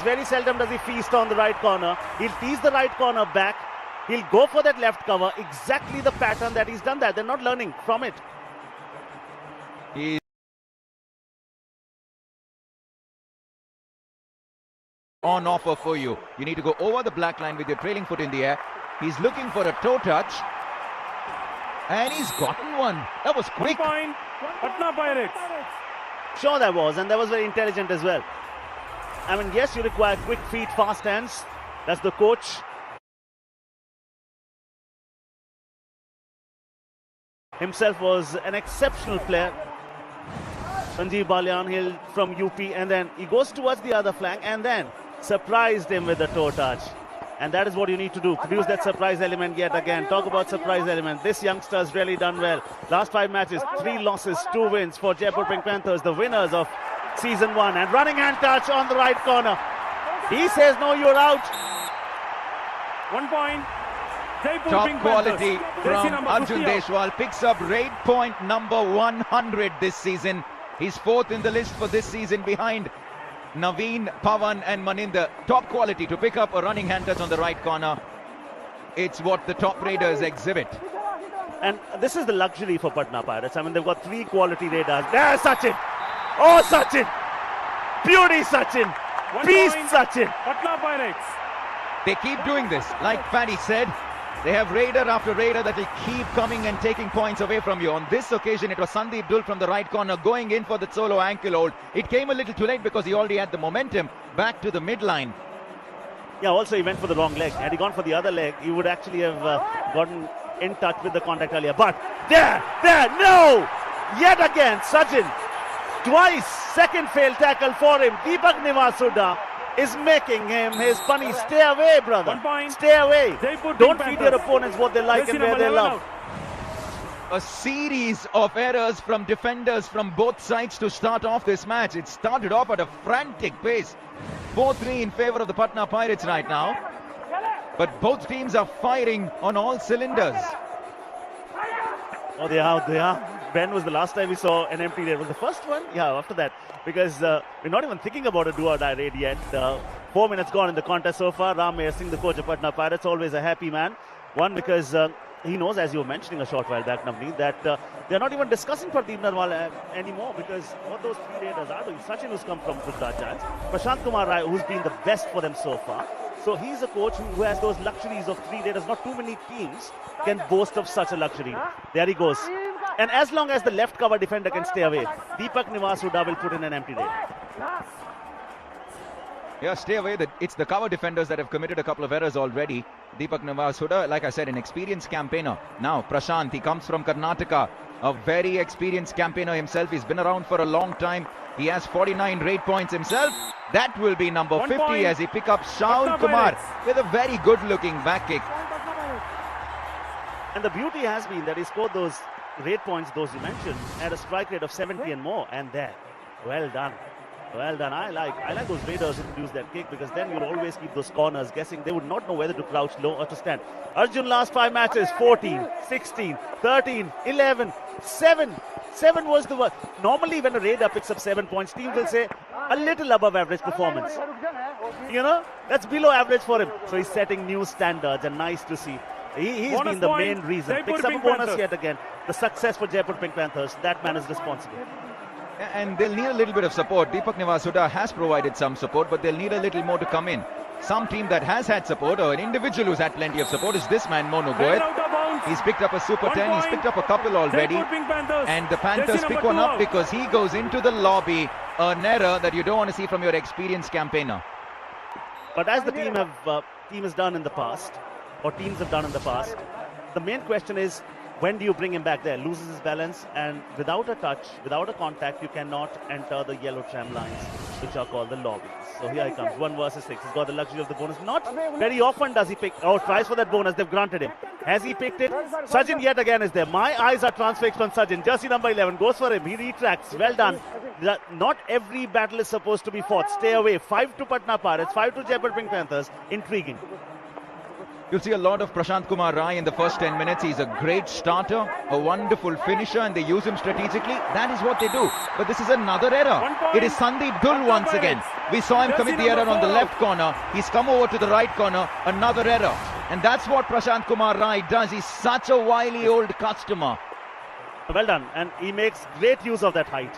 Very seldom does he feast on the right corner. He'll tease the right corner back. He'll go for that left cover. Exactly the pattern that he's done that. They're not learning from it. He's on offer for you. You need to go over the black line with your trailing foot in the air. He's looking for a toe touch. And he's gotten one. That was quick. 1 point. Patna Pirates. Sure that was, and that was very intelligent as well. I mean, yes, you require quick feet, fast hands. That's the coach. Himself was an exceptional player. Sanjeev Balyan Hill from UP, and then he goes towards the other flank and then surprised him with the toe touch. And that is what you need to do, produce that surprise element yet again. Talk about surprise element. This youngster has really done well. Last 5 matches, 3 losses, 2 wins for Jaipur Pink Panthers, the winners of Season 1. And running hand touch on the right corner. He says, no, you're out. 1 point. Jaipur Top Pink quality Panthers. from Arjun Deshwal. Picks up rate point number 100 this season. He's 4th in the list for this season behind Naveen, Pawan and Maninder. Top quality to pick up a running hand touch on the right corner. It's what the top raiders exhibit. And this is the luxury for Patna Pirates. I mean, they've got 3 quality raiders. There's Sachin. Oh, Sachin. Beauty Sachin. Beast Sachin. Patna Pirates. They keep doing this. Like Paddy said, they have raider after raider that will keep coming and taking points away from you. On this occasion, it was Sandeep Dul from the right corner going in for the solo ankle hold. It came a little too late because he already had the momentum back to the midline. Yeah, also he went for the wrong leg. Had he gone for the other leg, he would actually have gotten in touch with the contact earlier. But there, no! Yet again, Sachin. Twice, second failed tackle for him. Deepak Nivasuda is making him his bunny. Stay away, brother. 1 point. Stay away. Jaipur Don't Pink feed Panthers. your opponents what they like and where they love. A series of errors from defenders from both sides to start off this match. It started off at a frantic pace. 4-3 in favor of the Patna Pirates right now. But both teams are firing on all cylinders. Oh, they are. When was the last time we saw an empty raid? Was the first one? Yeah, after that. Because we're not even thinking about a do-or-die raid yet. 4 minutes gone in the contest so far. Ram Meher Singh, the coach of Patna Pirates, always a happy man. One, because he knows, as you were mentioning a short while back, Navneet, that they're not even discussing Pardeep Narwal anymore, because what those 3 raiders are doing. Sachin, who's come from Gujarat Giants. Prashant Kumar Rai, who's been the best for them so far. So he's a coach who has those luxuries of 3 raiders. Not too many teams can boast of such a luxury. There he goes. And as long as the left cover defender can stay away, Deepak Nivasuda will put in an empty raid. Yeah, stay away. It's the cover defenders that have committed a couple of errors already. Deepak Nivasuda, like I said, an experienced campaigner. Now, Prashant, he comes from Karnataka. A very experienced campaigner himself. He's been around for a long time. He has 49 raid points himself. That will be number 1 50 point. as he pick up Shaun Patna Kumar Pirates. with a very good-looking back kick. And the beauty has been that he scored those raid points, those you mentioned, at a strike rate of 70 and more. And there, well done. Well done. I like those raiders who produce that kick, because then you'll always keep those corners guessing. They would not know whether to crouch low or to stand. Arjun, last 5 matches, 14, 16, 13, 11, 7. 7 was the worst. Normally when a raider picks up 7 points, teams will say a little above average performance. You know, that's below average for him. So he's setting new standards, and nice to see. He's Bonus been the point, main reason. Jaipur Picks up a Pink bonus Panthers. yet again. The success for Jaipur Pink Panthers, that man is responsible. And they'll need a little bit of support. Deepak Nivasuda has provided some support, but they'll need a little more to come in. Some team that has had support, or an individual who's had plenty of support, is this man, Monu Headed Goyat. out of bounds. He's picked up a Super 1 10. He's point. picked up a couple already. Jaipur Pink Panthers. And the Panthers Jersey pick number one 2 up out. because he goes into the lobby. An error that you don't want to see from your experienced campaigner. But as the team has done in the past, or teams have done in the past, the main question is, when do you bring him back there? Loses his balance, and without a touch, without a contact, you cannot enter the yellow tram lines, which are called the lobbies. So here he comes, 1 versus 6. He's got the luxury of the bonus. Not very often does he pick, tries for that bonus. They've granted him. Has he picked it? Sachin yet again is there. My eyes are transfixed on Sachin. Jersey number 11 goes for him. He retracts. Well done. Not every battle is supposed to be fought. Stay away. 5 to Patna Pirates, 5 to Jaipur Pink Panthers. Intriguing. You'll see a lot of Prashant Kumar Rai in the first 10 minutes. He's a great starter, a wonderful finisher, and they use him strategically. That is what they do. But this is another error. It is Sandeep Dull once again. We saw him commit the error on the left corner. He's come over to the right corner. Another error. And that's what Prashant Kumar Rai does. He's such a wily old customer. Well done. And he makes great use of that height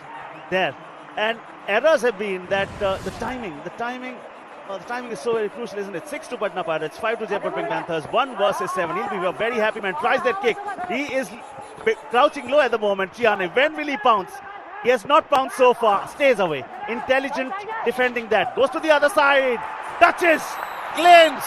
there. And errors have been that the timing is so very crucial, isn't it? 6 to Patna Pirates, 5 to Jaipur Pink Panthers, 1 versus 7. He'll be a very happy man. Tries that kick. He is crouching low at the moment. Chiane, when will he pounce? He has not pounced so far. Stays away. Intelligent defending that. Goes to the other side. Touches. Claims.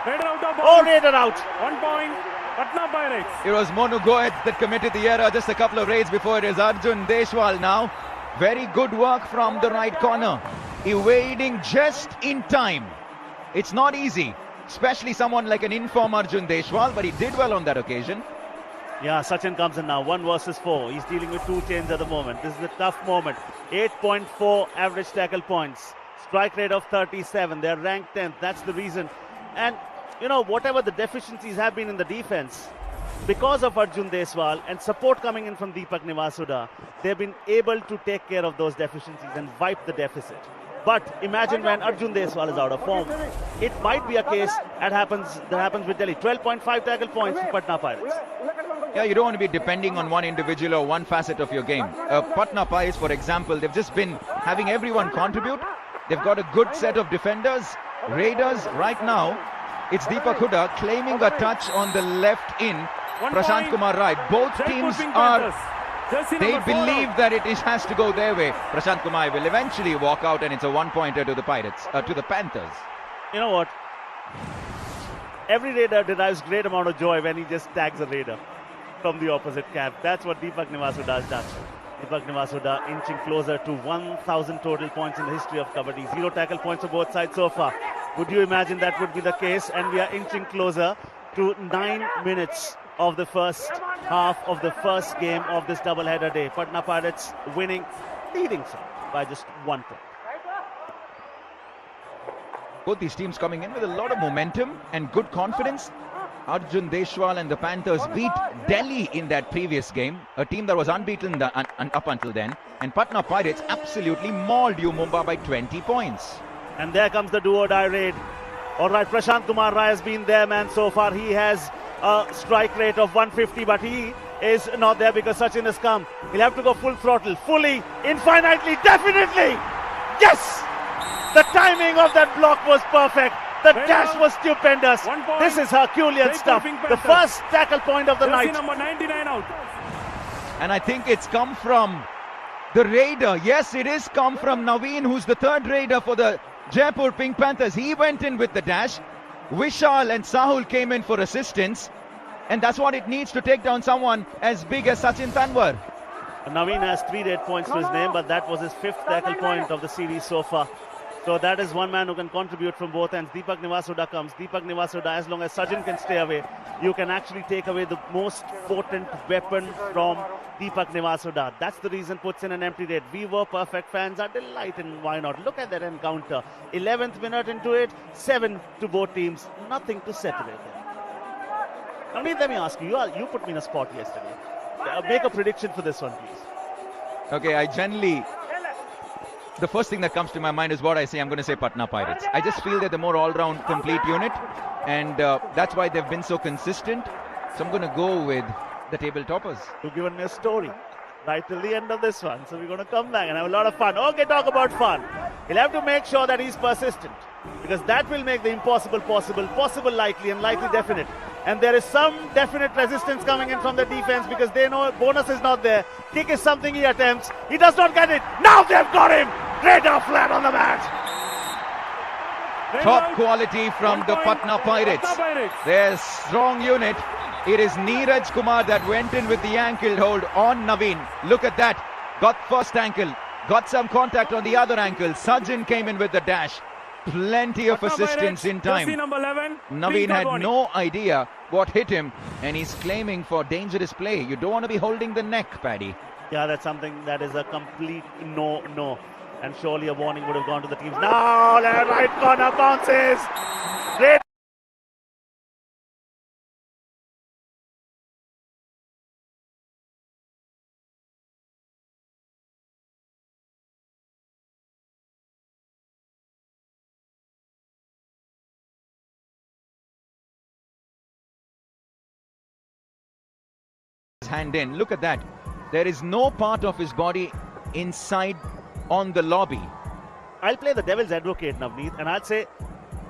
Raider out of Oh, bounds. Raider out. 1 point. Patna Pirates. It was Monu Goet that committed the error just a couple of raids before. It is Arjun Deshwal now. Very good work from the right corner. Evading just in time. It's not easy, especially someone like an inform Arjun Deshwal, but he did well on that occasion. Yeah, Sachin comes in now. 1 versus 4. He's dealing with 2 chains at the moment. This is a tough moment. 8.4 average tackle points. Strike rate of 37. They're ranked 10th. That's the reason. And, you know, whatever the deficiencies have been in the defense, because of Arjun Deswal and support coming in from Deepak Nivasuda, they've been able to take care of those deficiencies and wipe the deficit. But imagine when Arjun Deswal is out of form. It might be a case that happens with Delhi. 12.5 tackle points for Patna Pirates. Yeah, you don't want to be depending on one individual or one facet of your game. Patna Pirates, for example, they've just been having everyone contribute. They've got a good set of defenders. Raiders, right now, it's Deepak Hooda claiming a touch on the left in. 1 Prashant point. Kumar Rai. Both Jaipur teams Pink are... Panthers. Jersey They number 4 believe out. that it has to go their way. Prashant Kumar will eventually walk out, and it's a 1-pointer to the Pirates, to the Panthers. You know what? Every Raider derives great amount of joy when he just tags a Raider from the opposite camp. That's what Deepak Nivasuda has done. Deepak Nivasuda inching closer to 1,000 total points in the history of Kabaddi. 0 tackle points for both sides so far. Would you imagine that would be the case? And we are inching closer to 9 minutes of the first half of the first game of this doubleheader day. Patna Pirates winning, leading by just 1 point. Both these teams coming in with a lot of momentum and good confidence. Arjun Deshwal and the Panthers beat Delhi in that previous game, a team that was unbeaten up until then. And Patna Pirates absolutely mauled you Mumbai by 20 points. And there comes the do-or-die raid. All right, Prashant Kumar Rai has been there, man, so far. He has a strike rate of 150, but he is not there because Sachin has come. He'll have to go full throttle, fully, infinitely, definitely. Yes! The timing of that block was perfect. The dash was stupendous. 1 point. This is Herculean Jaipur stuff. Pink The Panthers. first tackle point of the Jersey night. number 99 out. And I think it's come from the Raider. Yes, it is come from Naveen, who's the third Raider for the Jaipur Pink Panthers. He went in with the dash. Vishal and Sahul came in for assistance. And that's what it needs to take down someone as big as Sachin Tanwar. Naveen has 3 red points to his name, but that was his 5th tackle point of the series so far. So that is one man who can contribute from both ends. Deepak Nivasuda comes. Deepak Nivasuda, as long as Sachin can stay away, you can actually take away the most potent weapon from Deepak Nivasuda. That's the reason puts in an empty raid. Vivo Perfect fans are delighted. Why not? Look at that encounter. 11th minute into it, 7 to both teams. Nothing to separate them. I mean, let me ask you. You put me in a spot yesterday. Make a prediction for this one, please. Okay, I generally... The first thing that comes to my mind is what I say. I'm going to say Patna Pirates. I just feel they're the more all-round complete unit, and that's why they've been so consistent. So I'm going to go with the table toppers. You've given me a story right till the end of this one. So we're going to come back and have a lot of fun. Okay, talk about fun. He'll have to make sure that he's persistent, because that will make the impossible possible, possible likely, and likely definite. And there is some definite resistance coming in from the defense because they know bonus is not there. Kick is something he attempts. He does not get it. Now they've got him. Radar flat on the mat. Raider Top out. quality from 1 the point. Patna Pirates. Patna Pirates. Their strong unit. It is Neeraj Kumar that went in with the ankle hold on Naveen. Look at that. Got first ankle. Got some contact on the other ankle. Sajjan came in with the dash. Plenty of Patna assistance Pirates, in time. Jersey number 11. Naveen pink had warning. no idea what hit him, and he's claiming for dangerous play. You don't want to be holding the neck, Paddy. Yeah, that's something that is a complete no. And surely a warning would have gone to the teams. Now, right corner bounces. Great hand in. Look at that. There is no part of his body inside on the lobby. I'll play the devil's advocate, Navneet, and I'd say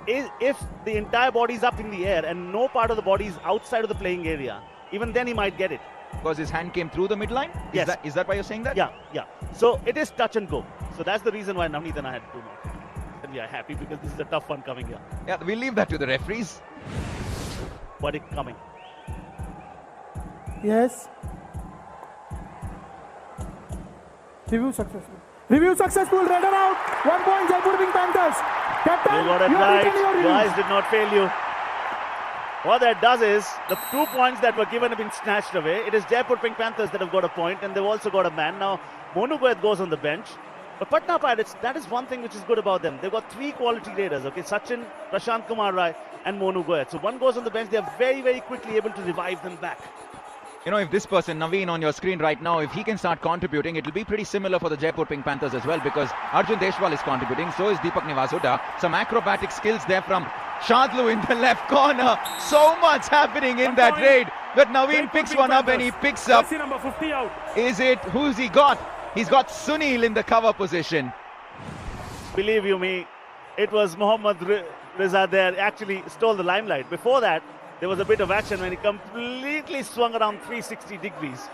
if the entire body is up in the air and no part of the body is outside of the playing area, even then he might get it. Because his hand came through the midline? Yes. Is that why you're saying that? Yeah. So it is touch and go. So that's the reason why Navneet and I had to do more. And we are happy because this is a tough one coming here. Yeah, we'll leave that to the referees. But it coming. Yes. Review successful. Review successful. Red out. 1 point. Jaipur Pink Panthers. Captain, You got it you have right. written your Your review. eyes did not fail you. What that does is the 2 points that were given have been snatched away. It is Jaipur Pink Panthers that have got a point, and they've also got a man. Now, Monu Goyat goes on the bench. But Patna Pirates, that is one thing which is good about them. They've got 3 quality raiders, okay? Sachin, Prashant Kumar Rai, and Monu Goyat. So one goes on the bench, they are very, very quickly able to revive them back. You know, if this person, Naveen, on your screen right now, if he can start contributing, it will be pretty similar for the Jaipur Pink Panthers as well, because Arjun Deshwal is contributing, so is Deepak Nivasuda. Some acrobatic skills there from Shadlu in the left corner. So much happening in that raid. But Naveen picks one up and he picks up. Jersey number 50 out. Is it? Who's he got? He's got Sunil in the cover position. Believe you me, it was Mohammad Reza there actually stole the limelight. Before that, there was a bit of action when he completely swung around 360 degrees.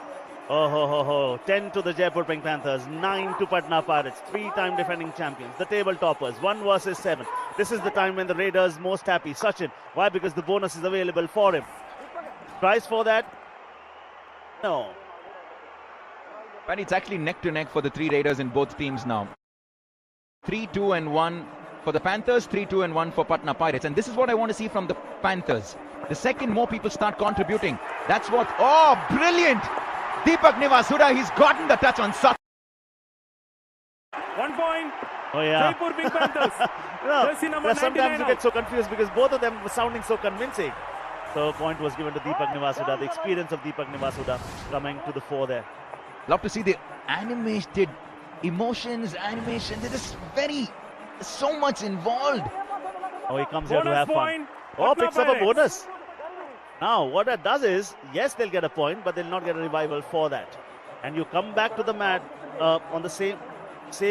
10 to the Jaipur Pink Panthers, 9 to Patna Pirates, 3-time defending champions, the table toppers, 1 versus 7. This is the time when the Raiders most happy. Sachin, why? Because the bonus is available for him. Price for that? No. And it's actually neck to neck for the 3 Raiders in both teams now. 3-2-1 for the Panthers, 3-2-1 for Patna Pirates. And this is what I want to see from the Panthers. The second more people start contributing, that's what... Oh, brilliant! Deepak Nivasuda, he's gotten the touch on Sachin. 1 point. Oh yeah. Jaipur Pink Panthers. Jersey number Sometimes 99 you get so confused because both of them were sounding so convincing. So a point was given to Deepak Nivasuda. The experience of Deepak Nivasuda coming to the fore there. Love to see the animated emotions, animation. There's so much involved. Oh, he comes here to Bonus have fun. point. Oh, Patna picks up a Pirates. bonus. Now, what that does is, yes, they'll get a point, but they'll not get a revival for that. And you come back to the mat on the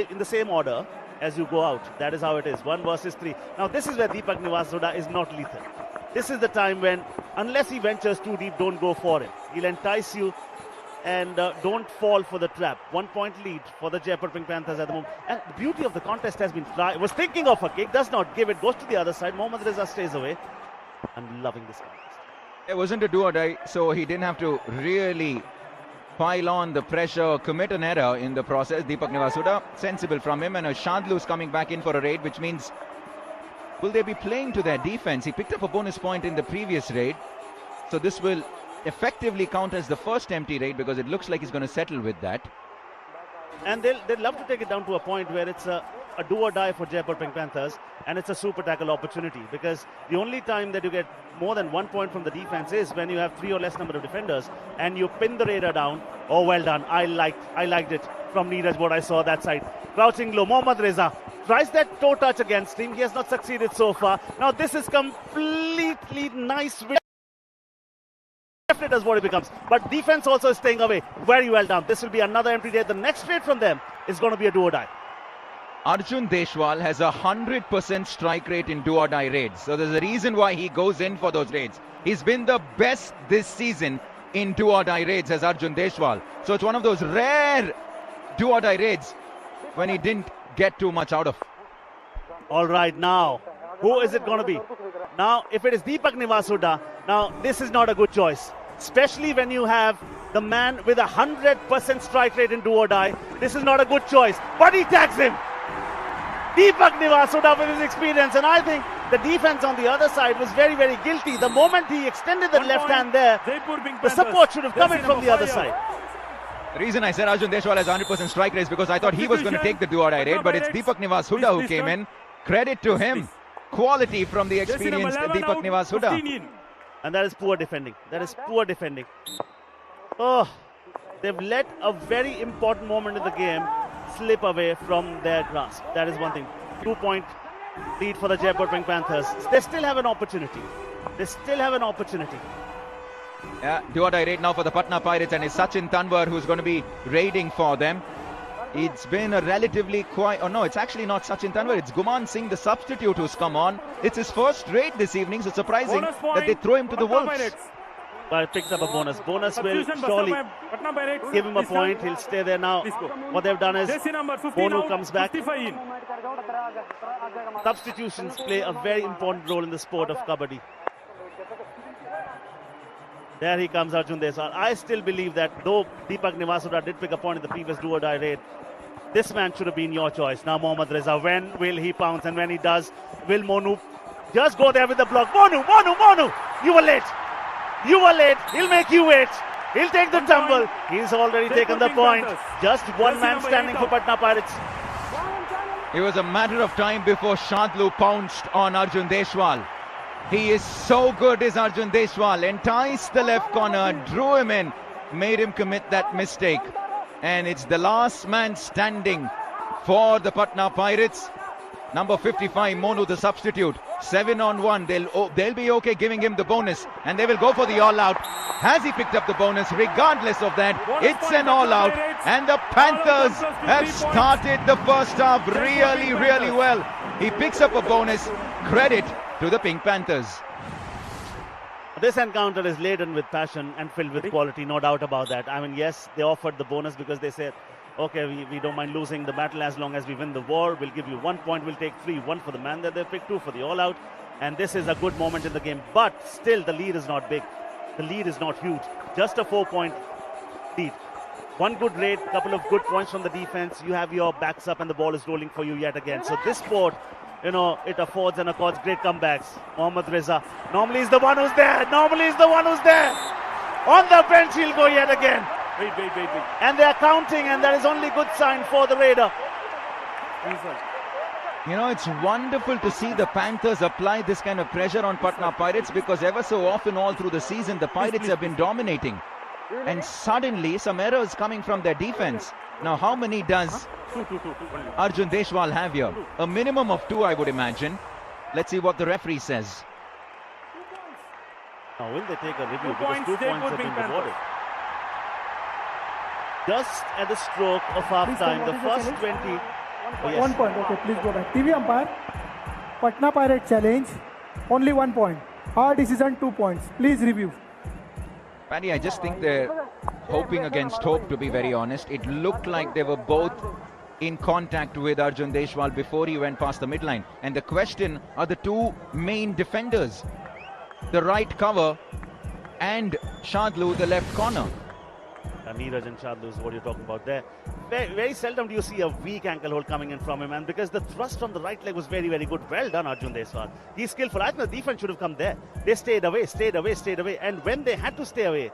in the same order as you go out. That is how it is. 1 versus 3. Now, this is where Deepak Nivasuda is not lethal. This is the time when, unless he ventures too deep, don't go for him. He'll entice you and don't fall for the trap. 1 point lead for the Jaipur Pink Panthers at the moment. And the beauty of the contest has been was thinking of a kick, does not give it, goes to the other side. Mohammad Reza stays away. I'm loving this contest. It wasn't a do or die, so he didn't have to really pile on the pressure, commit an error in the process. Deepak Nivasuda, sensible from him, and a Shadlu's coming back in for a raid, which means will they be playing to their defense? He picked up a bonus point in the previous raid, so this will effectively count as the first empty raid because it looks like he's going to settle with that. And they'll love to take it down to a point where it's a do or die for Jaipur Pink Panthers, and it's a super tackle opportunity, because the only time that you get more than 1 point from the defense is when you have 3 or less number of defenders and you pin the raider down. Oh, well done. I liked it from Neeraj, what I saw that side. Crouching low, Mohammad Reza tries that toe touch against him. He has not succeeded so far. Now this is completely nice. Definitely does what it becomes. But defense also is staying away. Very well done. This will be another empty day. The next raid from them is going to be a do or die. Arjun Deshwal has 100% strike rate in do or die raids. So there's a reason why he goes in for those raids. He's been the best this season in do or die raids as Arjun Deshwal. So it's one of those rare do or die raids when he didn't get too much out of. All right, now, who is it going to be? Now, if it is Deepak Nivasuda, now this is not a good choice. Especially when you have the man with 100% strike rate in do or die. This is not a good choice. But he tags him. Deepak Nivasuda with his experience, and I think the defense on the other side was very, very guilty. The moment he extended the 1 left point. hand there, Jaipur Pink the Panthers. support should have come in Jersey from the number other 5 side. out. The reason I said Arjun Deshwal has 100% strike rate is because I thought he was going to take the do or die raid, but it's Deepak Nivasuda who came in. Credit to him. Quality from the Jersey number experienced 11 Deepak out, Nivasuda. 15 in. And that is poor defending. That is poor defending. Oh, they've let a very important moment in the game slip away from their grasp. That is one thing. 2 point lead for the Jaipur Pink Panthers. They still have an opportunity. They still have an opportunity. Yeah, do or die raid now for the Patna Pirates, and it's Sachin Tanwar who's going to be raiding for them. It's been a relatively quiet... Oh no, it's actually not Sachin Tanwar. It's Guman Singh, the substitute, who's come on. It's his first raid this evening, so surprising that they throw him to the Wolves. But picks up a bonus. Bonus will surely give him a point. He'll stay there now. What they've done is Bonu comes back. Substitutions play a very important role in the sport of Kabaddi. There he comes, Arjun Deswal. I still believe that though Deepak Nivasuda did pick a point in the previous do or die raid, this man should have been your choice. Now Mohammad Reza, when will he pounce? And when he does, will Monu just go there with the block? Monu, you were late. You were late. He'll make you wait. He'll take the tumble. He's already taken the point. Just one man standing for Patna Pirates. It was a matter of time before Shadlu pounced on Arjun Deswal. He is so good, is Arjun Deswal. Enticed the left corner, drew him in, made him commit that mistake. And it's the last man standing for the Patna Pirates. Number 55, Monu, the substitute. 7-on-1. They'll be okay giving him the bonus. And they will go for the all-out. Has he picked up the bonus? Regardless of that, it's an all-out. And the Panthers have started the first half really, really well. He picks up a bonus. Credit to the Pink Panthers. This encounter is laden with passion and filled with quality, no doubt about that. I mean, yes, they offered the bonus because they said, okay, we don't mind losing the battle as long as we win the war. We'll give you 1 point. We'll take 3. 1 for the man that they picked, 2 for the all-out. And this is a good moment in the game. But still, the lead is not big. The lead is not huge. Just a 4-point lead. One good raid, couple of good points from the defense. You have your backs up and the ball is rolling for you yet again. So this sport, you know, it affords and accords great comebacks. Mohammad Reza normally is the one who's there. On the bench, he'll go yet again. Wait. And they're counting, and that is only good sign for the raider. You know, it's wonderful to see the Panthers apply this kind of pressure on Patna Pirates, because ever so often all through the season, the Pirates have been dominating. And suddenly, some errors coming from their defense. Now, how many does Arjun Deswal have here? A minimum of 2, I would imagine. Let's see what the referee says. Now, will they take a review? Because 2 points have been rewarded. Just at the stroke of half time, the first 20. Oh, yes. 1 point. Okay, please go back. TV umpire. Patna Pirate challenge. Only 1 point. Our decision 2 points. Please review. Paddy, I just think they're hoping against hope, to be very honest. It looked like they were both in contact with Arjun Deswal before he went past the midline. And the question are the 2 main defenders, the right cover and Shadlu, the left corner. Neeraj and Shadlu is what you're talking about there. Very, very seldom do you see a weak ankle hold coming in from him, and because the thrust from the right leg was very, very good. Well done, Arjun Deswal. He's skillful. I think the defense should have come there. They stayed away. And when they had to stay away,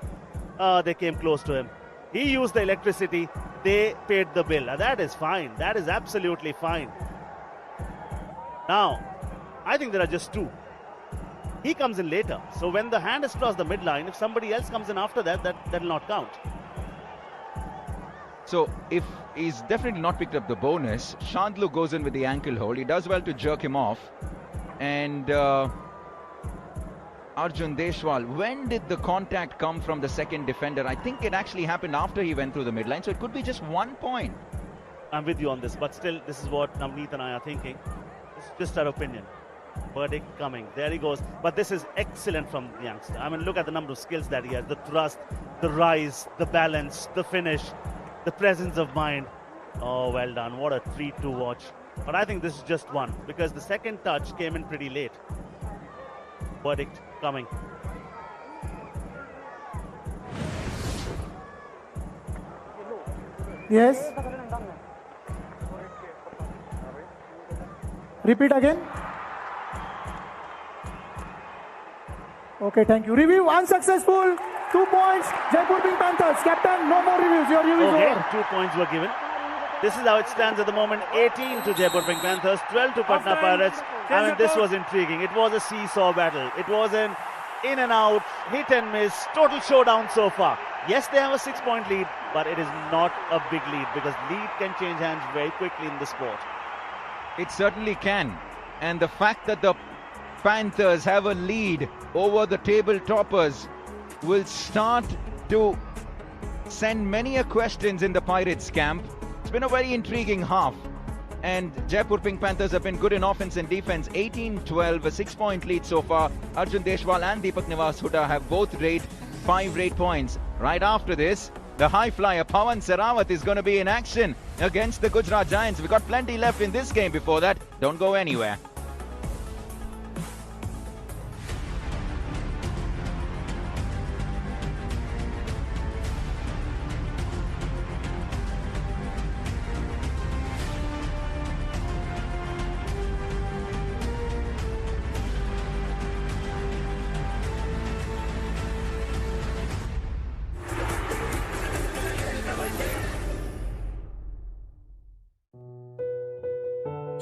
they came close to him. He used the electricity. They paid the bill. Now, that is fine. That is absolutely fine. Now, I think there are just 2. He comes in later. So when the hand has crossed the midline, if somebody else comes in after that, that'll not count. So if he's definitely not picked up the bonus, Shadlu goes in with the ankle hold. He does well to jerk him off. And Arjun Deswal, when did the contact come from the second defender? I think it actually happened after he went through the midline. So it could be just 1 point. I'm with you on this, but still, this is what Navneet and I are thinking. It's just our opinion. Verdict coming. There he goes. But this is excellent from the youngster. I mean, look at the number of skills that he has. The thrust, the rise, the balance, the finish, the presence of mind. Oh, well done. What a treat to watch. But I think this is just 1, because the second touch came in pretty late. Verdict coming. Yes. Repeat again. Okay, thank you. Review unsuccessful. 2 points. Jaipur Pink Panthers. Captain, no more reviews. Your review is okay, over. 2 points were given. This is how it stands at the moment. 18 to Jaipur Pink Panthers, 12 to Patna Pirates. I mean, this was intriguing. It was a seesaw battle. It was an in and out, hit and miss, total showdown so far. Yes, they have a 6-point lead, but it is not a big lead, because lead can change hands very quickly in the sport. It certainly can. And the fact that the Panthers have a lead over the table toppers will start to send many questions in the Pirates camp. It's been a very intriguing half. And Jaipur Pink Panthers have been good in offense and defense. 18-12, a 6-point lead so far. Arjun Deshwal and Deepak Nivas Huda have both rated 5 rate points. Right after this, the high flyer Pawan Sarawat is going to be in action against the Gujarat Giants. We've got plenty left in this game before that. Don't go anywhere.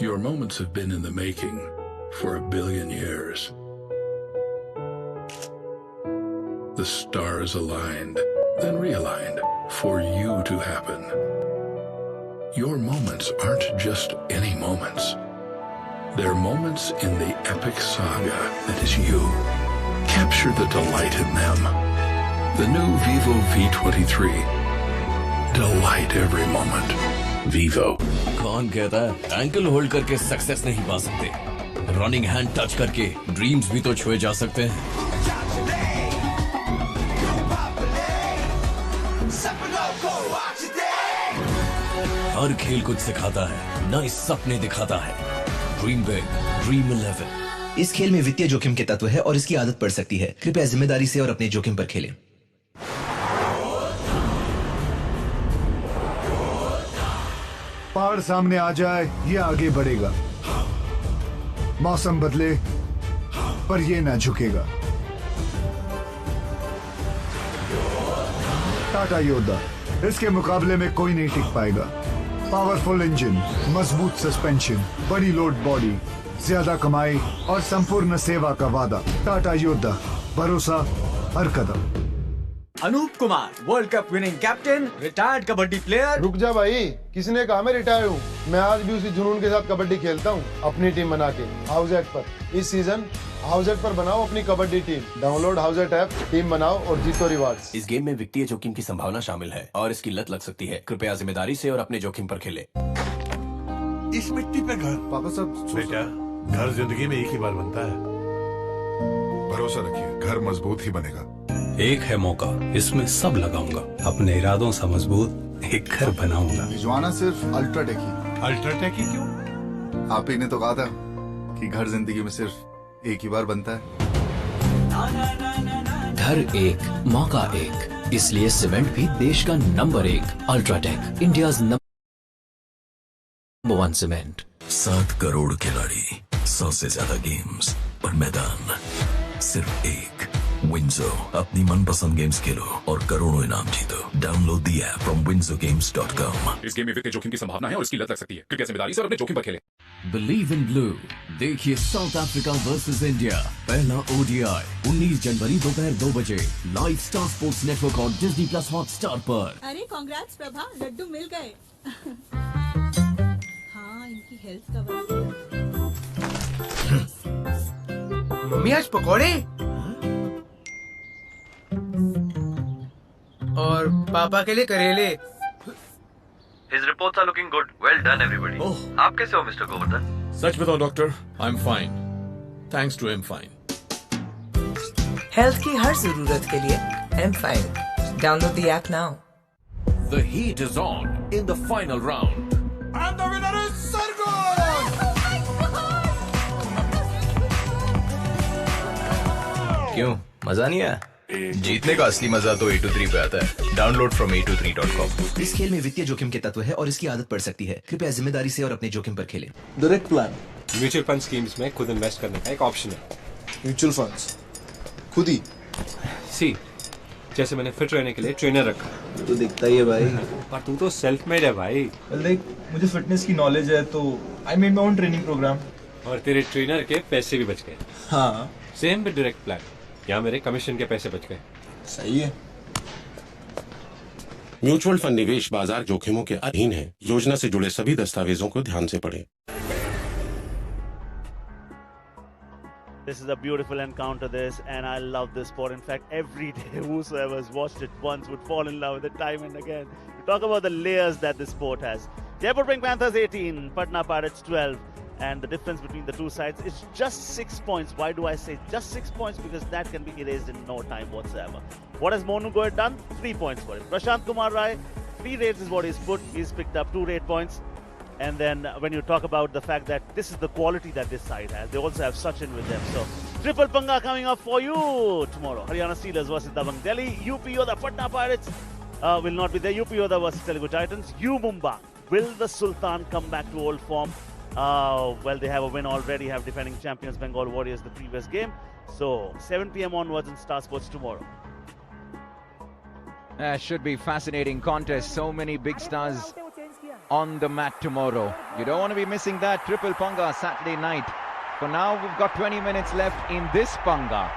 Your moments have been in the making for 1 billion years. The stars aligned, then realigned for you to happen. Your moments aren't just any moments. They're moments in the epic saga that is you. Capture the delight in them. The new Vivo V23. Delight every moment. Vivo. कौन कहता है ankle hold करके success नहीं पा सकते? Running hand touch करके dreams भी तो छुए जा सकते हैं। हर खेल कुछ सिखाता है, नए सपने दिखाता है। Dream big, dream 11। इस खेल में वित्तीय जोखिम के तत्व है और इसकी आदत पड़ सकती है। कृपया जिम्मेदारी से और अपने जोखिम पर खेलें। पहाड़ सामने आ जाए ये आगे बढ़ेगा, मौसम बदले पर ये ना झुकेगा। टाटा योद्धा, इसके मुकाबले में कोई नहीं टिक पाएगा। पावरफुल इंजन, मजबूत सस्पेंशन, बड़ी लोड बॉडी, ज्यादा कमाई और संपूर्ण सेवा का वादा। टाटा योद्धा, भरोसा हर कदम। Anup Kumar, world cup winning captain, retired kabaddi player. रुक जा भाई, किसने कहा मैं रिटायर हूँ? मैं आज भी उसी जुनून के साथ कबड्डी खेलता हूँ, अपनी टीम बना के हाउस एट पर। इस सीजन हाउस एट पर बनाओ अपनी kabaddi team. Download Howzat app, team बनाओ और जीतो रिवार्ड्स। इस गेम में वित्तीय जोखिम की संभावना शामिल है और इसकी लत लग सकती है। कृपया जिम्मेदारी से और अपने जोखिम पर खेलें। इस मिट्टी पे घर। पापा सब बेटा, घर जिंदगी में एक ही बार बनता है। भरोसा रखिए, घर मजबूत ही बनेगा। एक है मौका, इसमें सब लगाऊंगा। अपने इरादों से मजबूत एक घर बनाऊंगा। भिजवाना सिर्फ अल्ट्राटेक ही। अल्ट्राटेक ही क्यों? आप ही ने तो कहा था कि घर जिंदगी में सिर्फ एक ही बार बनता है। घर एक, मौका एक, इसलिए सीमेंट भी देश का number 1 UltraTech, India's number 1 cement. 7 crore खिलाड़ी, 100 से ज्यादा गेम्स और मैदान सिर्फ एक। विंजो, अपनी मनपसंद गेम्स खेलो और करोड़ों इनाम जीतो। Download the app from winzogames.com। इस गेम में वित्तीय जोखिम की संभावना है और इसकी लत लग सकती है। कृपया जिम्मेदारी से और अपने जोखिम पर खेलें। बिलीव इन ब्लू, देखिए साउथ अफ्रीका वर्सेस इंडिया, पहला ODI 19 जनवरी दोपहर 2 बजे लाइव स्टार स्पोर्ट्स नेटवर्क और डिज्नी प्लस हॉटस्टार पर। अरे कांग्रेट्स प्रभा, लड्डू मिल गए। हाँ, इनकी हेल्थ का मम्मी आज पकौड़े और पापा के लिए करेले। His reports are looking good. Well done, everybody. आप कैसे हो, मिस्टर गोवर्धन? सच बताओ doctor, I'm fine. Thanks to M Fine. Health की हर जरूरत के लिए M Fine. Download the app now. The heat is on in the final round. And the winner is Sargon! क्यों, मजा नहीं आया? जीतने का असली मजा तो 823 पे आता है। Download from 823.com। इस खेल में वित्तीय जोखिम के तत्व है और इसकी आदत पड़ सकती है। कृपया जिम्मेदारी से और अपने जोखिम पर खेलें। Direct plan, mutual fund schemes में खुद इन्वेस्ट करने का एक ऑप्शन है। म्यूचुअल फंड्स खुद ही सी, जैसे मैंने फिट रहने के लिए ट्रेनर रखा। तो दिखता ही है भाई। पर तू तो सेल्फ मेड है भाई। देख, मुझे फिटनेस की नॉलेज है तो I made my own training programme. और तेरे ट्रेनर के पैसे भी बच गए। हाँ, सेम विद डायरेक्ट प्लान। यहाँ मेरे कमीशन के पैसे बच गए। सही है। म्यूचुअल फंड निवेश बाजार जोखिमों के अधीन है। योजना से जुड़े सभी दस्तावेजों को ध्यान से पढ़ें। This is a beautiful encounter, and I love this sport. In fact, every day, whosoever has watched it once would fall in love with it time and again. You talk about the layers that this sport has. Jaipur bring Panthers 18, Patna Pirates 12, and the difference between the two sides is just 6 points. Why do I say just 6 points? Because that can be erased in no time whatsoever. What has Monu Goyal done? 3 points for him. Prashant Kumar Rai, 3 raids is what he's put. He's picked up 2 raid points. And then when you talk about the fact that this is the quality that this side has, they also have Sachin with them. So triple panga coming up for you tomorrow. Haryana Steelers versus Dabang Delhi. UP Yoddha Patna Pirates will not be there. UP Yoddha versus Telugu Titans. U Mumbai. Will the Sultan come back to old form? Well, they have a win already. Have defending champions Bengal Warriors the previous game. So 7 p.m. onwards in Star Sports tomorrow. Should be fascinating contest. So many big stars on the mat tomorrow. You don't want to be missing that. Triple Panga Saturday night. For now, we've got 20 minutes left in this Panga.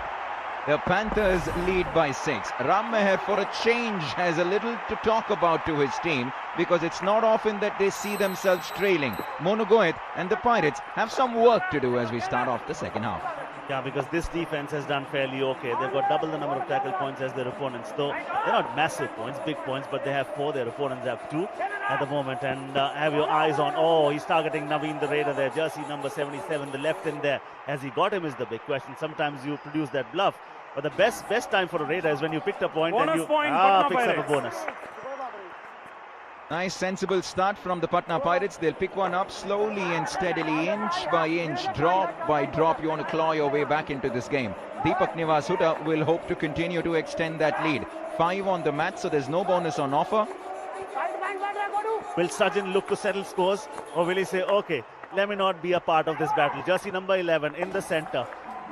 The Panthers lead by 6. Ram Meher, for a change, has a little to talk about to his team because it's not often that they see themselves trailing. Monu Goyal and the Pirates have some work to do as we start off the second half. Yeah, because this defense has done fairly okay. They've got double the number of tackle points as their opponents. Though they're not massive points, big points, but they have 4. Their opponents have 2 at the moment. And have your eyes on, oh, he's targeting Naveen the Raider there. Jersey number 77, the left in there. Has he got him is the big question. Sometimes you produce that bluff. But the best time for a Raider is when you picked a point and you picks up a bonus. Nice sensible start from the Patna Pirates. They'll pick one up slowly and steadily, inch by inch, drop by drop. You want to claw your way back into this game. Deepak Nivas Huda will hope to continue to extend that lead. 5 on the mat, so there's no bonus on offer. Will Sachin look to settle scores, or will he say, okay, let me not be a part of this battle? Jersey number 11 in the center.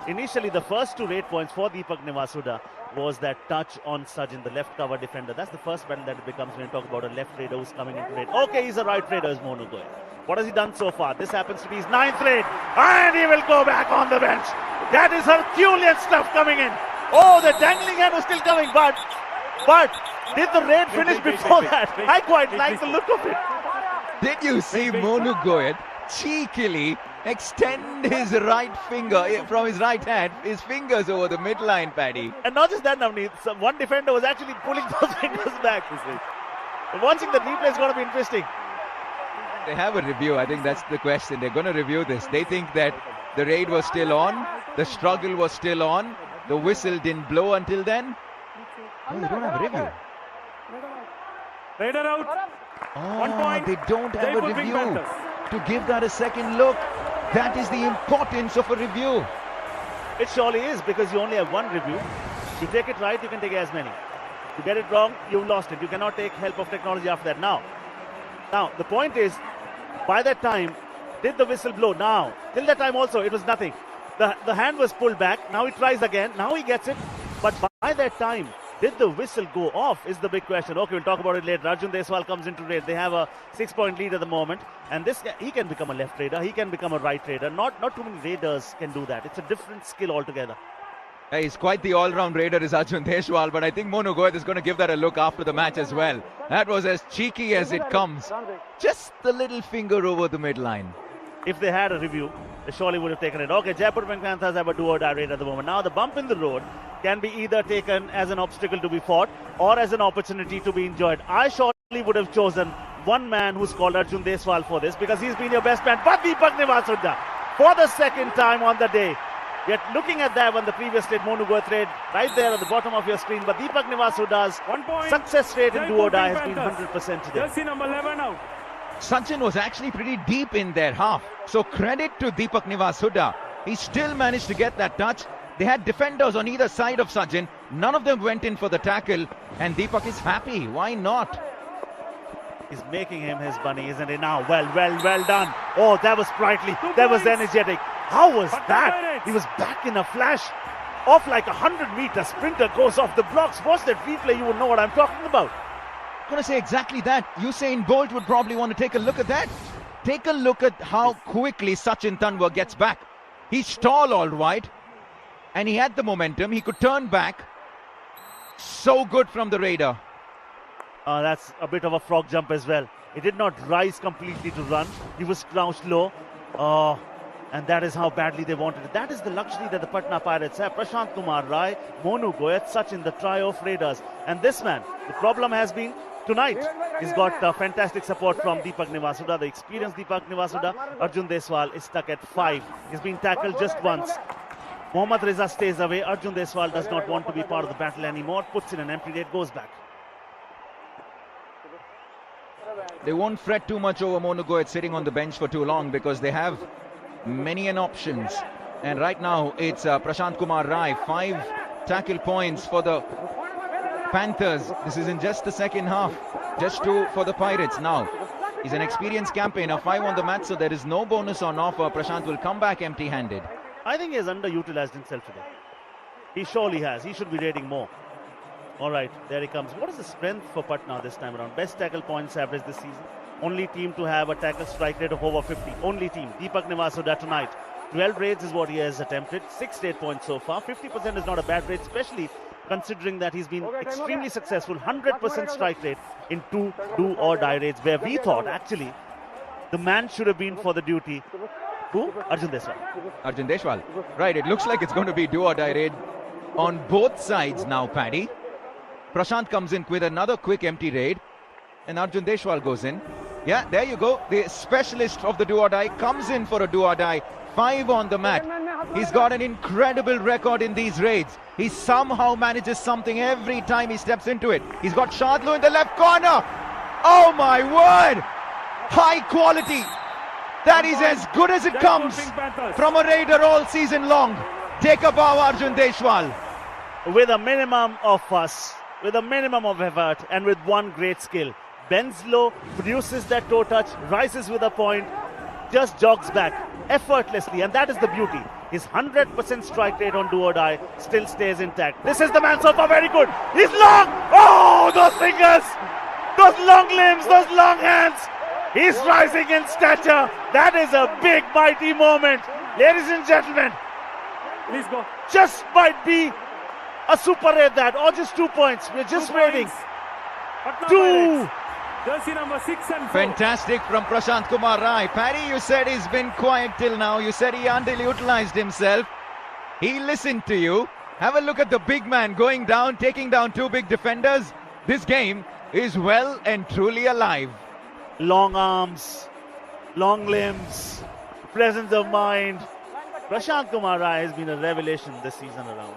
Initially, the first 2 raid points for Deepak Nivas Huda was that touch on Sachin, the left cover defender. That's the first battle that it becomes when you talk about a left raider who's coming into raid. Okay, he's a right raider, is Monu Goyal. What has he done so far? This happens to be his 9th raid, and he will go back on the bench. That is Herculean stuff coming in. Oh, the dangling hand was still coming, but did the raid finish before that? I quite like the look of it. Did you see Monu Goyal cheekily extend his right finger from his right hand, his fingers over the midline, Paddy? And not just that, Navneet, one defender was actually pulling those fingers back. Watching the replay is going to be interesting. They have a review. I think that's the question. They're going to review this. They think that the raid was still on, the struggle was still on, the whistle didn't blow until then. Oh, they don't have a review. Raider out. Oh, 1 point. They don't have a review to give that a second look. That is the importance of a review. It surely is, because you only have 1 review. You take it right, you can take as many. You get it wrong, you've lost it. You cannot take help of technology after that. Now, the point is, by that time, did the whistle blow? Now, till that time also, it was nothing. The hand was pulled back. Now he tries again. Now he gets it. But by that time, did the whistle go off is the big question. Okay, we'll talk about it later. Arjun Deswal comes into raid. They have a 6-point lead at the moment. And this guy, he can become a left raider. He can become a right raider. Not too many raiders can do that. It's a different skill altogether. He's quite the all-round raider, is Arjun Deswal. But I think Monu Goyal is going to give that a look after the match as well. That was as cheeky as it comes. Just the little finger over the midline. If they had a review, they surely would have taken it. Okay, Jaipur Panthers have a do-or-die raid at the moment. Now the bump in the road can be either taken as an obstacle to be fought or as an opportunity to be enjoyed. I surely would have chosen one man who's called Arjun Deswal for this, because he's been your best man. But Deepak Nivas Huda for the second time on the day. Yet looking at that when the previous raid, Monu Goyal raid, right there at the bottom of your screen. But Deepak Nivas Huda's success rate in do-or-die has been 100% today. Jersey number 11 out. Sachin was actually pretty deep in their half. So credit to Deepak Nivas Huda. He still managed to get that touch. They had defenders on either side of Sachin. None of them went in for the tackle. And Deepak is happy. Why not? He's making him his bunny, isn't he now? Well done. Oh, that was sprightly. That was energetic. How was that? He was back in a flash. Off like a 100-meter sprinter goes off the blocks. Watch that replay. You will know what I'm talking about. I'm going to say exactly that. Usain Bolt would probably want to take a look at that. Take a look at how quickly Sachin Tanwar gets back. He's tall, all right. And he had the momentum. He could turn back. So good from the Raider. That's a bit of a frog jump as well. He did not rise completely to run. He was crouched low. And that is how badly they wanted it. That is the luxury that the Patna Pirates have. Prashant Kumar Rai, Monu Goyat, Sachin, the trio of raiders. And this man, the problem has been tonight, he's got fantastic support from Deepak Nivasuda, the experienced Deepak Nivasuda. Arjun Deswal is stuck at 5. He's been tackled just once. Mohammad Reza stays away. Arjun Deswal does not want to be part of the battle anymore. Puts in an empty net, goes back. They won't fret too much over Monu Goyat sitting on the bench for too long because they have many an options. And right now it's Prashant Kumar Rai. 5 tackle points for the Panthers. This is in just the second half. Just 2 for the Pirates. Now he's an experienced campaigner. 5 on the mat, so there is no bonus on offer. Prashant will come back empty-handed. I think he has underutilized himself today. He surely has. He should be rating more. All right, there he comes. What is the strength for Patna this time around? Best tackle points average this season. Only team to have a tackle strike rate of over 50. Only team. Deepak Nivasuda tonight. 12 raids is what he has attempted. 6 straight points so far. 50% is not a bad rate, especially considering that he's been extremely successful. 100% strike rate in 2 do-or-die raids, where we thought actually the man should have been for the duty. Who? Arjun Deswal. Arjun Deswal. Right, it looks like it's going to be do-or-die raid on both sides now, Paddy. Prashant comes in with another quick empty raid, and Arjun Deswal goes in. Yeah, there you go. The specialist of the do-or-die comes in for a do-or-die. 5 on the mat. He's got an incredible record in these raids. He somehow manages something every time he steps into it. He's got Shadlu in the left corner. Oh my word! High quality. That is as good as it comes from a raider all season long. Take a bow, Arjun Deswal. With a minimum of fuss, with a minimum of effort, and with one great skill. Bends low, produces that toe touch, rises with a point, just jogs back effortlessly, and that is the beauty. His 100% strike rate on do-or-die still stays intact. This is the man so far, very good. He's long! Oh, those fingers! Those long limbs, those long hands! He's rising in stature. That is a big, mighty moment. Ladies and gentlemen, please go. Just might be a super raid that, or just 2 points. We're just raiding. 2! Jersey number 6 and 4. Fantastic from Prashant Kumar Rai. Paddy, you said he's been quiet till now. You said he underutilized himself. He listened to you. Have a look at the big man going down, taking down 2 big defenders. This game is well and truly alive. Long arms, long limbs, presence of mind. Prashant Kumar Rai has been a revelation this season around.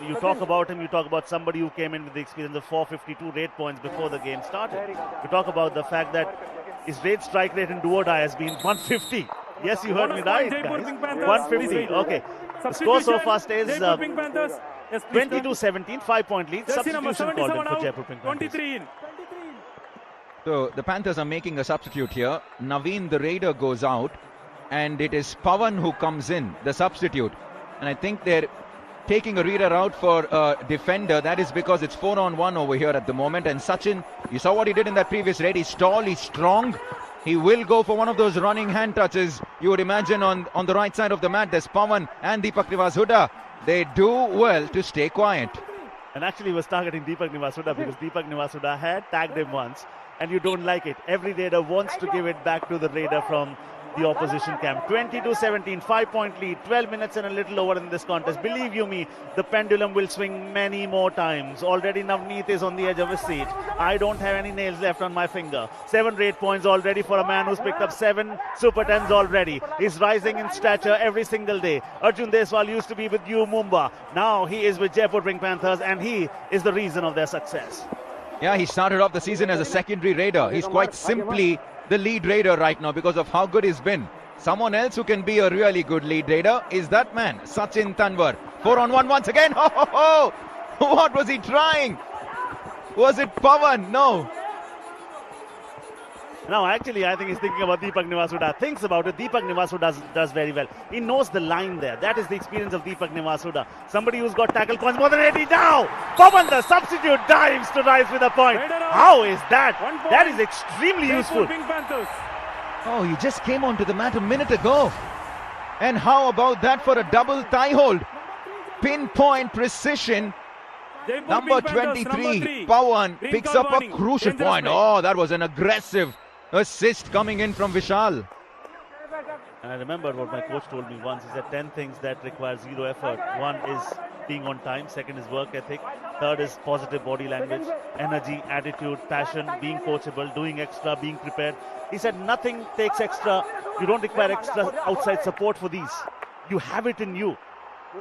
You talk about him, you talk about somebody who came in with the experience of 452 raid points before the game started. You talk about the fact that his raid strike rate in do-or-die has been 150. Yes, you heard me right, guys. 150. Okay. The score so far stays 22-17, 5-point lead. Substitution called in for Jaipur Pink Panthers. So the Panthers are making a substitute here. Naveen, the raider, goes out, and it is Pawan who comes in, the substitute. And I think they're taking a reader out for a defender. That is because it's 4-on-1 over here at the moment. And Sachin, you saw what he did in that previous raid. He's tall, he's strong. He will go for one of those running hand touches. You would imagine on the right side of the mat, there's Pawan and Deepak Nivasuda. They do well to stay quiet. And actually he was targeting Deepak Nivasuda because Deepak Nivasuda had tagged him once. And you don't like it. Every raider wants to give it back to the raider from the opposition camp. 22-17, 5-point lead, 12 minutes and a little over in this contest. Believe you me, the pendulum will swing many more times. Already Navneet is on the edge of his seat. I don't have any nails left on my finger. 7 raid points already for a man who's picked up 7 Super 10s already. He's rising in stature every single day. Arjun Deswal used to be with U Mumba. Now he is with Jaipur Pink Panthers, and he is the reason of their success. Yeah, he started off the season as a secondary raider. He's quite simply the lead raider right now because of how good he's been. Someone else who can be a really good lead raider is that man, Sachin Tanwar. 4-on-1 once again. Ho, ho, ho. What was he trying? Was it Pawan? No. No, actually, I think he's thinking about Deepak Nivasuda. Thinks about it. Deepak Nivasuda does very well. He knows the line there. That is the experience of Deepak Nivasuda. Somebody who's got tackle points more than 80 now. Pawan, the substitute, dives to rise with a point. How is that? That is extremely useful. Oh, he just came onto the mat a minute ago. And how about that for a double thigh hold? Pinpoint precision. Number 23, Pawan picks up a crucial point. Oh, that was an aggressive assist coming in from Vishal. And I remember what my coach told me once. He said 10 things that require zero effort. One is being on time. Second is work ethic. Third is positive body language, energy, attitude, passion, being coachable, doing extra, being prepared. He said nothing takes extra. You don't require extra outside support for these. You have it in you.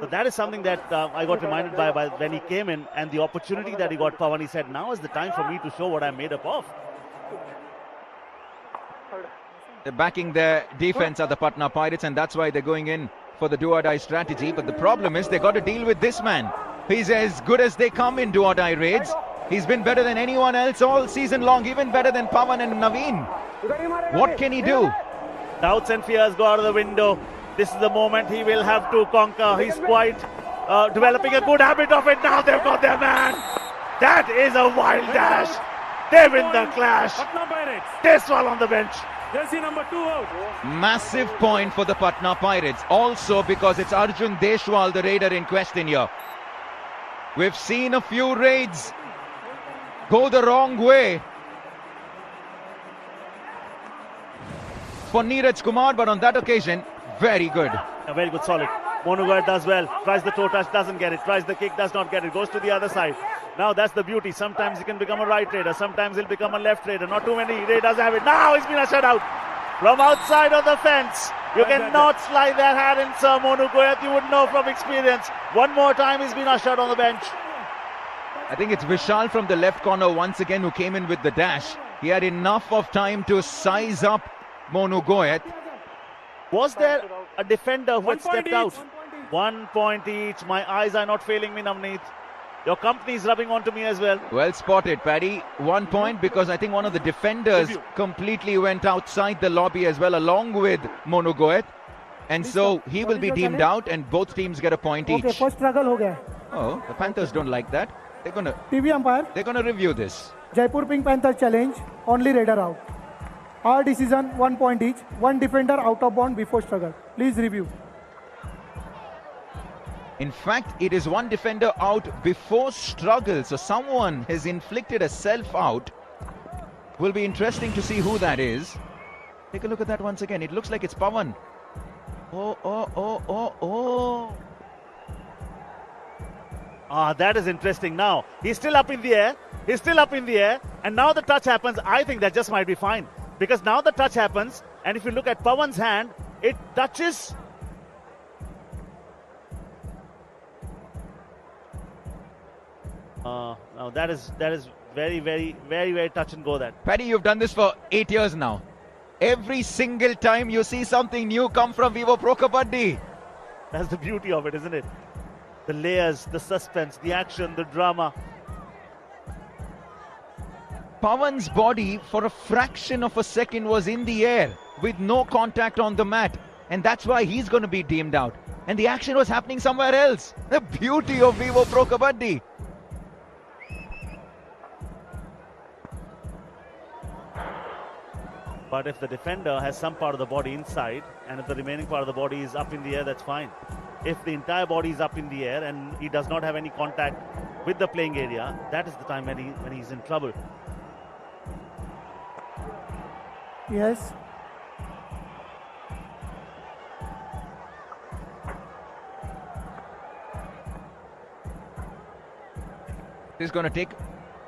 So that is something that I got reminded by when he came in, and the opportunity that he got, Pawan. He said, now is the time for me to show what I'm made up of. They're backing their defense at the Patna Pirates, and that's why they're going in for the do-or-die strategy. But the problem is they got to deal with this man. He's as good as they come in do-or-die raids. He's been better than anyone else all season long, even better than Pawan and Naveen. What can he do? Doubts and fears go out of the window. This is the moment he will have to conquer. He's quite developing a good habit of it. Now they've got their man. That is a wild dash. They win the clash. Deswal on the bench. Jersey number 2 out. Massive point for the Patna Pirates. Also because it's Arjun Deshwal, the raider in question here. We've seen a few raids go the wrong way for Neeraj Kumar, but on that occasion, very good. A very good, solid. Monu Goyat does well. Tries the toe touch, doesn't get it. Tries the kick, does not get it. Goes to the other side. Now that's the beauty. Sometimes he can become a right raider. Sometimes he'll become a left raider. Not too many raiders have it. Now he's been ushered out from outside of the fence. You cannot slide that hand in, Sir Monu Goyat. You would know from experience. One more time he's been ushered on the bench. I think it's Vishal from the left corner once again who came in with the dash. He had enough of time to size up Monu Goyat. Was there a defender who had stepped out? 1 point each. My eyes are not failing me, Navneet. Your company is rubbing onto me as well. Well spotted, Paddy. 1 point because I think one of the defenders completely went outside the lobby as well, along with Monu Goyat. And so he will be deemed out and both teams get a point each. Okay, first struggle ho gaya. Oh, the Panthers don't like that. They're gonna They're gonna review this. Jaipur Pink Panthers challenge, only raider out. Our decision, 1 point each. One defender out of bound before struggle. Please review. In fact, it is one defender out before struggle. So someone has inflicted a self-out. Will be interesting to see who that is. Take a look at that once again. It looks like it's Pawan. Oh. Ah, that is interesting. Now, he's still up in the air. He's still up in the air. And now the touch happens. I think that just might be fine. Because now the touch happens. And if you look at Pawan's hand, it touches. Now that is very touch and go. That Paddy, you've done this for 8 years now. Every single time you see something new come from Vivo Pro Kabaddi. That's the beauty of it, isn't it? The layers, the suspense, the action, the drama. Pawan's body for a fraction of a second was in the air with no contact on the mat, and that's why he's going to be deemed out. And the action was happening somewhere else. The beauty of Vivo Pro Kabaddi. But if the defender has some part of the body inside, and if the remaining part of the body is up in the air, that's fine. If the entire body is up in the air and he does not have any contact with the playing area, that is the time when he's in trouble. Yes. This is going to take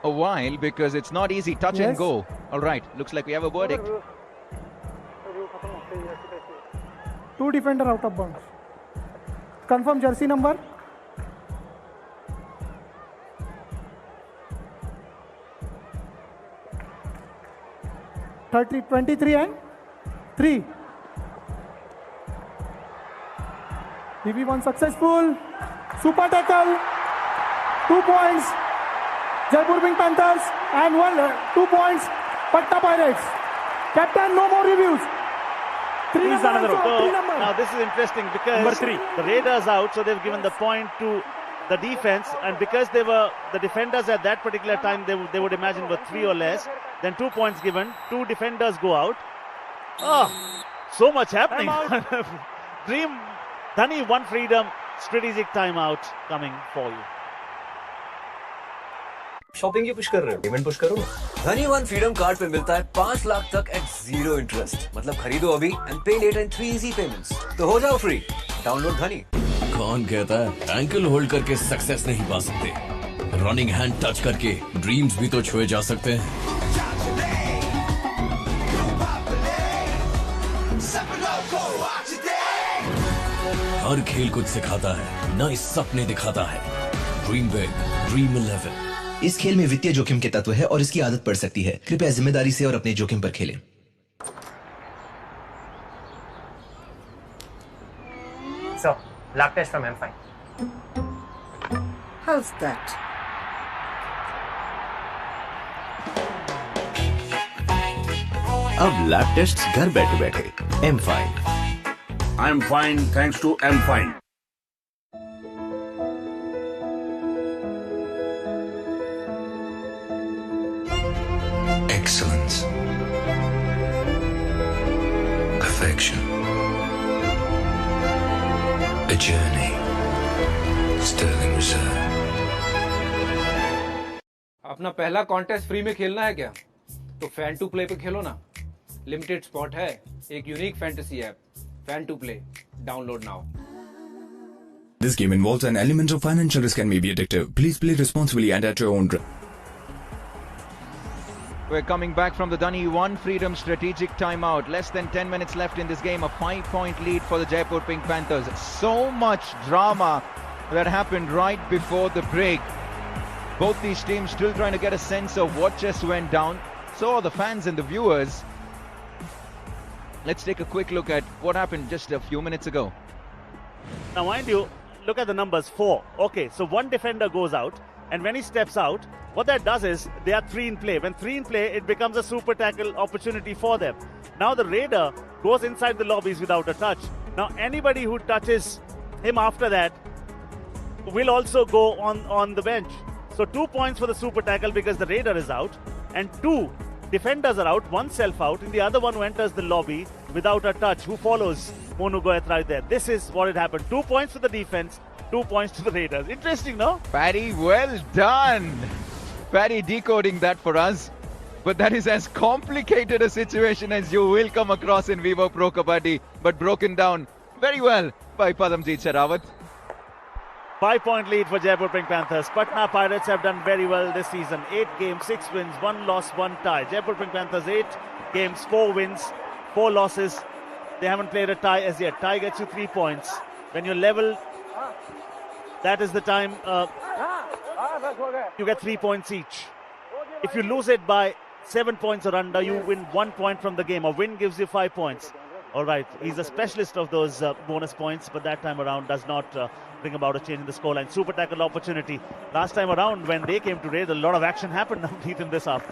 a while because it's not easy. Touch and go. All right. Looks like we have a verdict. 2 defender out of bounds. Confirm jersey number. (30, 23 and 3. DB1 successful. Super tackle. 2 points. Jaipur Pink Panthers and 2 points. Patna Pirates. Captain, no more reviews. 3 number. Now this is interesting because the Raiders out, so they've given the point to the defense, and because they were the defenders at that particular time, they would imagine were 3 or less. Then 2 points given. 2 defenders go out. Oh, so much happening. Dream, Dhani, 1 freedom, strategic timeout coming for you. Shopping की push कर रहे हो, payment push करो। धनी one freedom card पे मिलता है 5 लाख तक एट 0 इंटरेस्ट। मतलब खरीदो अभी एंड पे लेटर इन 3 इजी पेमेंट्स। तो हो जाओ फ्री। डाउनलोड धनी। कौन कहता है एंकल होल्ड करके सक्सेस नहीं पा सकते? रनिंग हैंड टच करके ड्रीम्स भी तो छुए जा सकते हैं। हर खेल कुछ सिखाता है, नए सपने दिखाता है। Dream big, dream 11। इस खेल में वित्तीय जोखिम के तत्व है और इसकी आदत पड़ सकती है। कृपया जिम्मेदारी से और अपने जोखिम पर खेलें। So, lab test from M5. How's that? अब लैब टेस्ट घर बैठे बैठे M5। I'm fine thanks to M5. Excellence, affection, a journey, Sterling Reserve. अपना पहला कॉन्टेस्ट फ्री में खेलना है क्या? तो फैन टू प्ले पे खेलो ना। लिमिटेड स्पॉट है, एक unique fantasy app, fan to play, download now. This game involves an element of financial risk and may be addictive. Please play responsibly and at your own risk. We're coming back from the Dunny One Freedom strategic timeout. Less than 10 minutes left in this game. A 5-point lead for the Jaipur Pink Panthers. So much drama that happened right before the break. Both these teams still trying to get a sense of what just went down. So are the fans and the viewers. Let's take a quick look at what happened just a few minutes ago. Now, mind you, look at the numbers 4. Okay, so one defender goes out, and when he steps out, what that does is they are 3 in play. When 3 in play, it becomes a super tackle opportunity for them. Now the raider goes inside the lobbies without a touch. Now anybody who touches him after that will also go on the bench. So 2 points for the super tackle because the raider is out, and 2 defenders are out, one self out, and the other one who enters the lobby without a touch, who follows Monu Goeth right there. This is what it happened. 2 points for the defense, 2 points to the Raiders. Interesting, no? Paddy, well done. Paddy decoding that for us. But that is as complicated a situation as you will come across in Vivo Pro Kabaddi, but broken down very well by Padamjeet Sherawat. 5-point lead for Jaipur Pink Panthers. Patna Pirates have done very well this season. 8 games, 6 wins, 1 loss, 1 tie. Jaipur Pink Panthers 8 games, 4 wins, 4 losses. They haven't played a tie as yet. Tie gets you 3 points. When you're level, that is the time you get 3 points each. If you lose it by 7 points or under, you win 1 point from the game. A win gives you 5 points. All right, he's a specialist of those bonus points, but that time around does not bring about a change in the scoreline. Super tackle opportunity. Last time around, when they came to raid, a lot of action happened underneath him this half.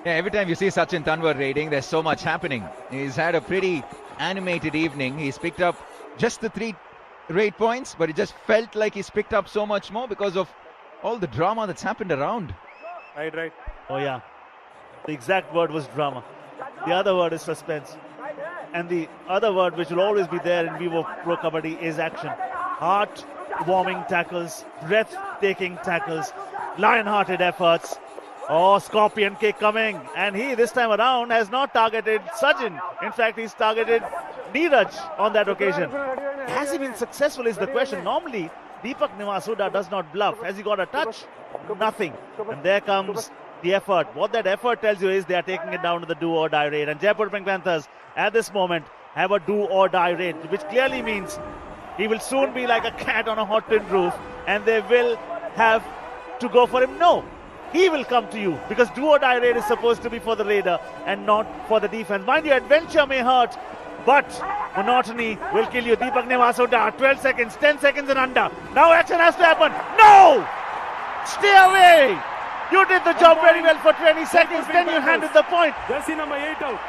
Yeah, every time you see Sachin Tanwar raiding, there's so much happening. He's had a pretty animated evening. He's picked up just the 3 raid points, but it just felt like he's picked up so much more because of all the drama that's happened around. Right. Oh, yeah. The exact word was drama. The other word is suspense. And the other word which will always be there in Vivo Pro Kabaddi is action. Heart-warming tackles, breathtaking tackles, lion-hearted efforts. Oh, scorpion kick coming. And he, this time around, has not targeted Sachin. In fact, he's targeted Neeraj on that occasion. Has he been successful is the question. Normally, Deepak Nivasuda does not bluff. Has he got a touch? Nothing. And there comes the effort. What that effort tells you is they are taking it down to the do-or-die raid. And Jaipur Pink Panthers, at this moment, have a do-or-die raid, which clearly means he will soon be like a cat on a hot tin roof, and they will have to go for him. No, he will come to you, because do-or-die raid is supposed to be for the raider and not for the defense. Mind you, adventure may hurt, but monotony will kill you. Deepak Nivasuda, 12 seconds, 10 seconds and under. Now action has to happen. No! Stay away! You did the job very well for 20 seconds, then you handed the point. Jersey number 8 out.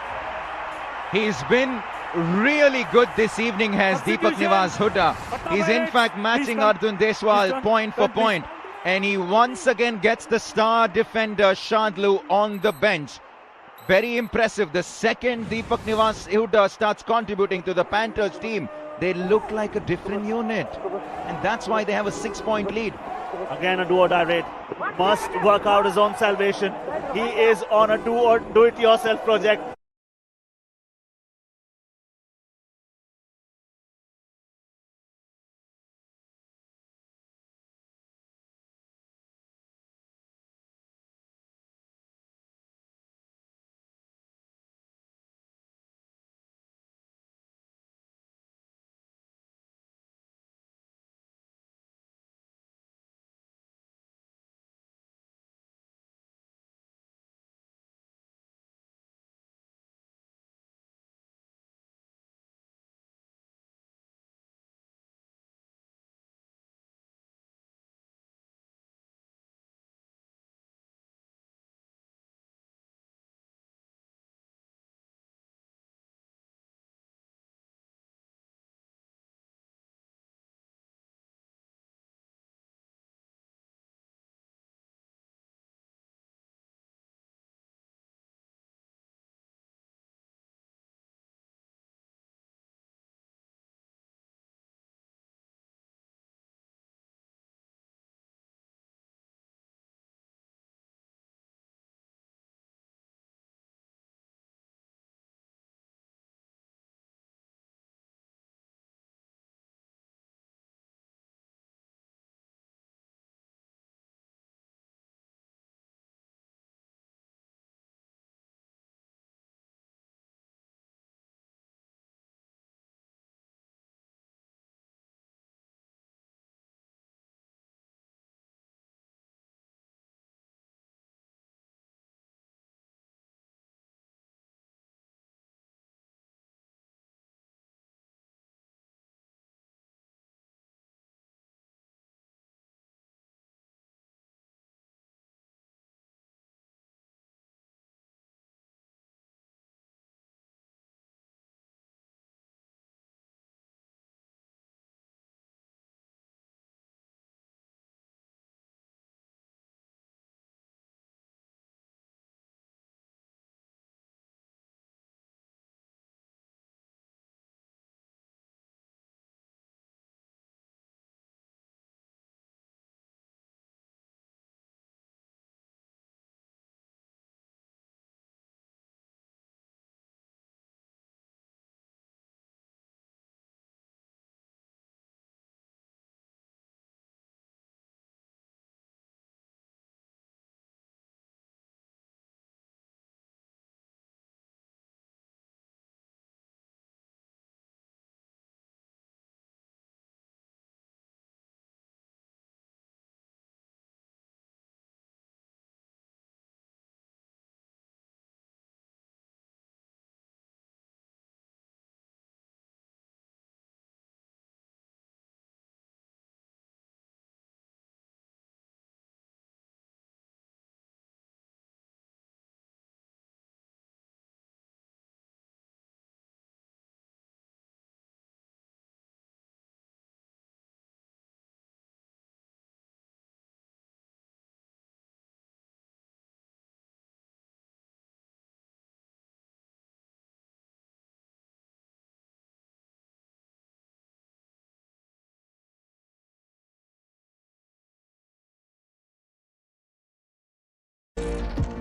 He's been really good this evening, has Deepak Nivasuda. He's in fact matching Arjun Deswal point for point. And he once again gets the star defender Shadlu on the bench. Very impressive. The second Deepak Nivasuda starts contributing to the Panthers team, they look like a different unit. And that's why they have a 6-point lead. Again a do-or-die raid. must work out his own salvation. He is on a do-it-yourself project.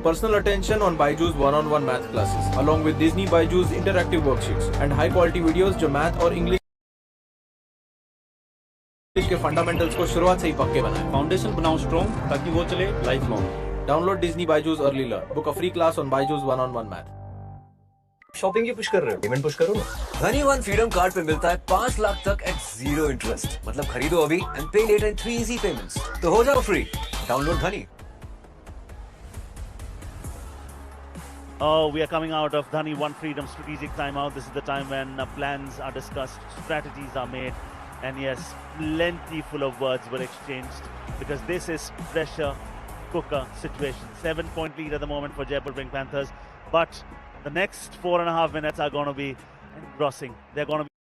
Personal attention on Byju's one-on-one math classes, along with Disney Byju's interactive worksheets and high-quality videos जो math और English के fundamentals को शुरुआत से ही पक्के बनाए. Foundation बनाओ strong ताकि वो चले life long. Download Disney Byju's early learn. Book a free class on Byju's one-on-one math. Shopping की पुश कर रहे हो, पेमेंट पुश करो ना. धनी वन फ्रीडम कार्ड पे मिलता है 5 लाख तक एट 0 इंटरेस्ट. मतलब खरीदो अभी एंड पे लेटर इन 3 इजी पेमेंट्स. तो हो जाओ फ्री. डाउनलोड धनी. Oh, we are coming out of Dhani One Freedom strategic timeout. This is the time when plans are discussed, strategies are made, and yes, plenty full of words were exchanged because this is pressure cooker situation. 7-point lead at the moment for Jaipur Pink Panthers, but the next 4.5 minutes are going to be engrossing. They're going to be